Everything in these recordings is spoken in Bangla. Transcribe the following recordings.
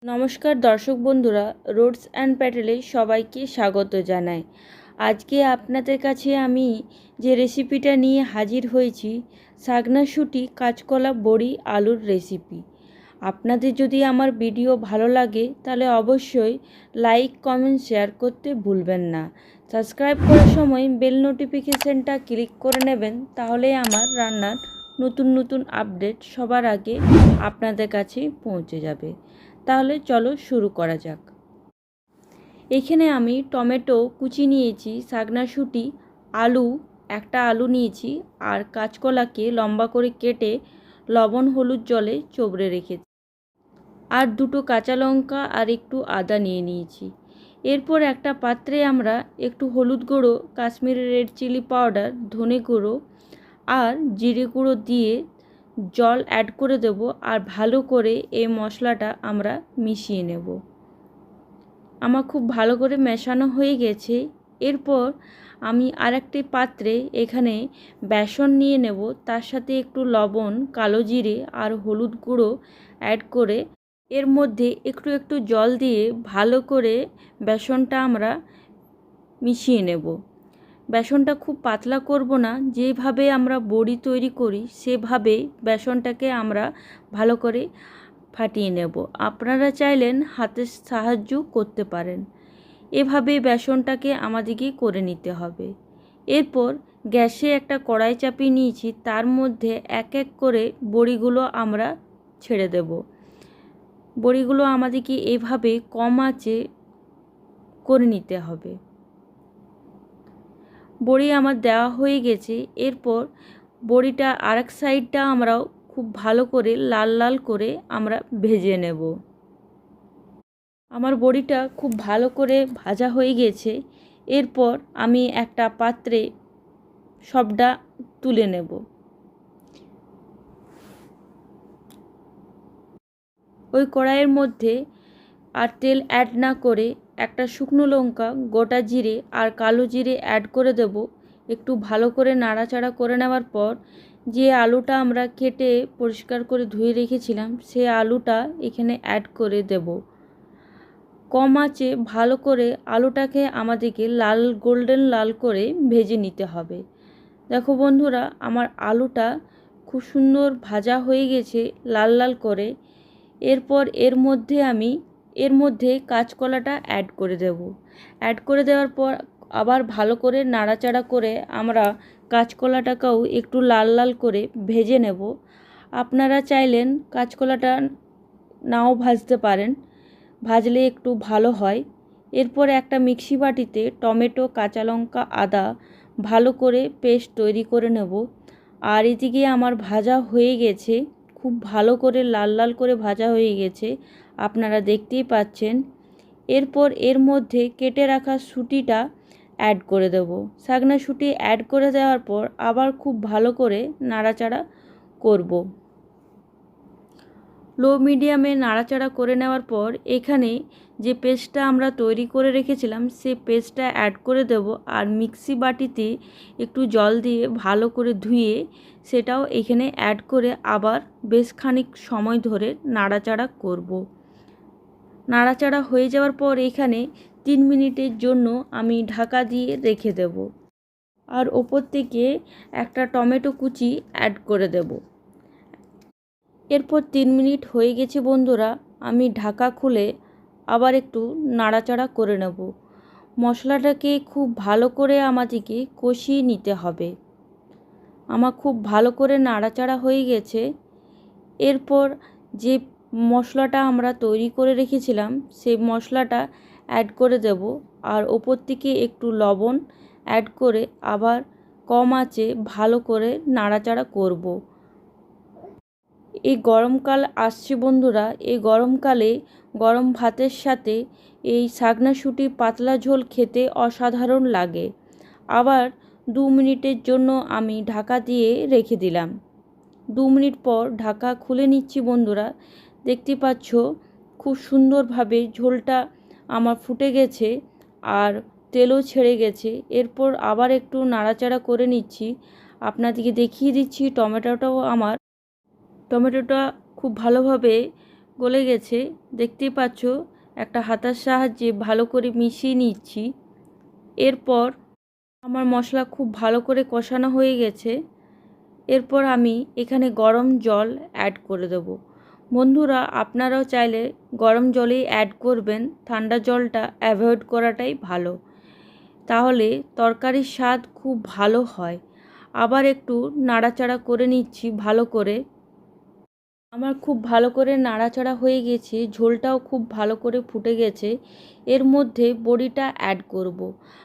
নমস্কার দর্শক বন্ধুরা, রুটস অ্যান্ড প্যাটেলে সবাইকে স্বাগত জানাই। আজকে আপনাদের কাছে আমি যে রেসিপিটা নিয়ে হাজির হয়েছি, শাকনাশুটি কাঁচকলা বড়ি আলুর রেসিপি। আপনাদের যদি আমার ভিডিও ভালো লাগে তাহলে অবশ্যই লাইক, কমেন্ট, শেয়ার করতে ভুলবেন না। সাবস্ক্রাইব করার সময় বেল নোটিফিকেশানটা ক্লিক করে নেবেন, তাহলে আমার রান্নার নতুন নতুন আপডেট সবার আগে আপনাদের কাছে পৌঁছে যাবে। তাহলে চলো শুরু করা যাক। এখানে আমি টমেটো কুচি নিয়েছি, শাকনাশুটি, আলু একটা আলু নিয়েছি, আর কাঁচকলাকে লম্বা করে কেটে লবণ হলুদ জলে চোবড়ে রেখেছি, আর দুটো কাঁচা লঙ্কা আর একটু আদা নিয়ে নিয়েছি। এরপর একটা পাত্রে আমরা একটু হলুদ গুঁড়ো, কাশ্মীরি রেড চিলি পাউডার, ধনে গুঁড়ো আর জিরে গুঁড়ো দিয়ে জল অ্যাড করে দেব, আর ভালো করে এই মশলাটা আমরা মিশিয়ে নেব। আমার খুব ভালো করে মেশানো হয়ে গেছে। এরপর আমি আরেকটি পাত্রে এখানে বেসন নিয়ে নেব, তার সাথে একটু লবণ, কালো জিরে আর হলুদ গুঁড়ো অ্যাড করে এর মধ্যে একটু একটু জল দিয়ে ভালো করে বেসনটা আমরা মিশিয়ে নেব। বেসনটা খুব পাতলা করব না, যেভাবে আমরা বড়ি তৈরি করি সেভাবে বেসনটাকে আমরা ভালো করে ফাটিয়ে নেব। আপনারা চাইলেন হাতের সাহায্য করতে পারেন। এভাবে বেসনটাকে আমাদেরকে করে নিতে হবে। এরপর গ্যাসে একটা কড়াই চাপিয়ে নিয়েছি, তার মধ্যে এক এক করে বড়িগুলো আমরা ছেড়ে দেব। বড়িগুলো আমাদেরকে এভাবে কম আঁচে করে নিতে হবে। বড়ি আমার দেওয়া হয়ে গেছে। এরপর বড়িটা আরেক সাইডটা আমরাও খুব ভালো করে লাল লাল করে আমরা ভেজে নেব। আমার বড়িটা খুব ভালো করে ভাজা হয়ে গেছে। এরপর আমি একটা পাত্রে সবটা তুলে নেব। ওই কড়াইয়ের মধ্যে আর তেল অ্যাড না করে একটা শুকনো লঙ্কা, গোটা জিরে আর কালো জিরে অ্যাড করে দেব। একটু ভালো করে নাড়াচাড়া করে নেওয়ার পর যে আলুটা আমরা কেটে পরিষ্কার করে ধুয়ে রেখেছিলাম, সে আলুটা এখানে অ্যাড করে দেব। কম আঁচে ভালো করে আলুটাকে আমাদেরকে লাল, গোল্ডেন লাল করে ভেজে নিতে হবে। দেখো বন্ধুরা, আমার আলুটা খুব সুন্দর ভাজা হয়ে গেছে লাল লাল করে। এরপর এর মধ্যে কাঁচকলাটা অ্যাড করে দেব। অ্যাড করে দেওয়ার পর আবার ভালো করে নাড়াচাড়া করে আমরা কাঁচকলাটাকেও একটু লাল লাল করে ভেজে নেব। আপনারা চাইলেন কাঁচকলাটা নাও ভাজতে পারেন, ভাজলে একটু ভালো হয়। এরপর একটা মিক্সি বাটিতে টমেটো, কাঁচা লঙ্কা, আদা ভালো করে পেস্ট তৈরি করে নেব। আর এদিকে আমার ভাজা হয়ে গেছে, খুব ভালো করে লাল লাল করে ভাজা হয়ে গেছে, আপনারা দেখতেই পাচ্ছেন। এরপর এর মধ্যে কেটে রাখা শুঁটিটা অ্যাড করে দেব। শাকনাশুটি অ্যাড করে দেওয়ার পর আবার খুব ভালো করে নাড়াচাড়া করব। লো মিডিয়ামে নাড়াচাড়া করে নেওয়ার পর এখানে যে পেস্টটা আমরা তৈরি করে রেখেছিলাম সেই পেস্টটা অ্যাড করে দেব, আর মিক্সি বাটিতে একটু জল দিয়ে ভালো করে ধুয়ে সেটাও এখানে অ্যাড করে আবার বেশ খানিক সময় ধরে নাড়াচাড়া করব। নাড়াচাড়া হয়ে যাওয়ার পর এখানে 3 মিনিটের জন্য আমি ঢাকা দিয়ে রেখে দেব, আর ওপর থেকে একটা টমেটো কুচি অ্যাড করে দেব। এরপর 3 মিনিট হয়ে গেছে বন্ধুরা, আমি ঢাকা খুলে আবার একটু নাড়াচাড়া করে নেব। মশলাটাকে খুব ভালো করে আমাদেরকে কষিয়ে নিতে হবে। আমার খুব ভালো করে নাড়াচাড়া হয়ে গেছে। এরপর যে মশলাটা আমরা তৈরি করে রেখেছিলাম সেই মশলাটা অ্যাড করে দেব, আর ওপর থেকে একটু লবণ অ্যাড করে আবার কম আঁচে ভালো করে নাড়াচাড়া করব। এই গরমকাল আসছে বন্ধুরা, এই গরমকালে গরম ভাতের সাথে এই শাকনাশুটির পাতলা ঝোল খেতে অসাধারণ লাগে। আবার 2 মিনিটের জন্য আমি ঢাকা দিয়ে রেখে দিলাম। 2 মিনিট পর ঢাকা খুলে নিচ্ছি বন্ধুরা। দেখতে পাচ্ছ খুব সুন্দরভাবে ঝোলটা আমার ফুটে গেছে আর তেলও ছেড়ে গেছে। এরপর আবার একটু নাড়াচাড়া করে নিচ্ছি। আপনাদেরকে দেখিয়ে দিচ্ছি টমেটোটা খুব ভালোভাবে গলে গেছে, দেখতেই পাচ্ছ। একটা হাতার সাহায্যে ভালো করে মিশিয়ে নিচ্ছি। এরপর আমার মশলা খুব ভালো করে কষানো হয়ে গেছে। এরপর আমি এখানে গরম জল অ্যাড করে দেবো। বন্ধুরা, আপনারাও চাইলে গরম জলেই অ্যাড করবেন, ঠান্ডা জলটা অ্যাভয়েড করাটাই ভালো, তাহলে তরকারির স্বাদ খুব ভালো হয়। আবার একটু নাড়াচাড়া করে নিচ্ছি ভালো করে। আমার খুব ভালো করে নাড়াচাড়া হয়ে গেছে, ঝোলটাও খুব ভালো করে ফুটে গেছে। এর মধ্যে বড়িটা অ্যাড করব।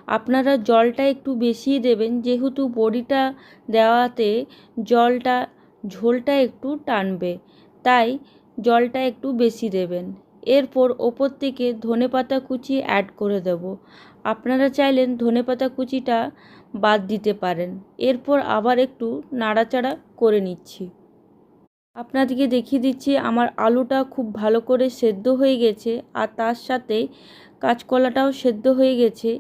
আপনারা জলটা একটু বেশিই দেবেন, যেহেতু বড়িটা দেওয়াতে ঝোলটা একটু টানবে, তাই জলটা একটু বেশি দেবেন। এরপর ওপর থেকে ধনেপাতা কুচি অ্যাড করে দেব। আপনারা চাইলেন ধনেপাতা কুচিটা বাদ দিতে পারেন। এরপর আবার একটু নাড়াচাড়া করে নিচ্ছি। আপনাদেরকে দেখিয়ে দিচ্ছি আমার আলুটা খুব ভালো করে সেদ্ধ হয়ে গেছে, আর তার সাথে কাঁচকলাটাও সেদ্ধ হয়ে গেছে।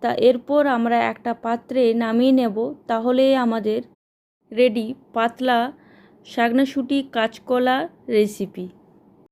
তা এরপর আমরা একটা পাত্রে নামিয়ে নেব, তাহলে আমাদের রেডি পাতলা শাকনাশুটি কাঁচকলা রেসিপি।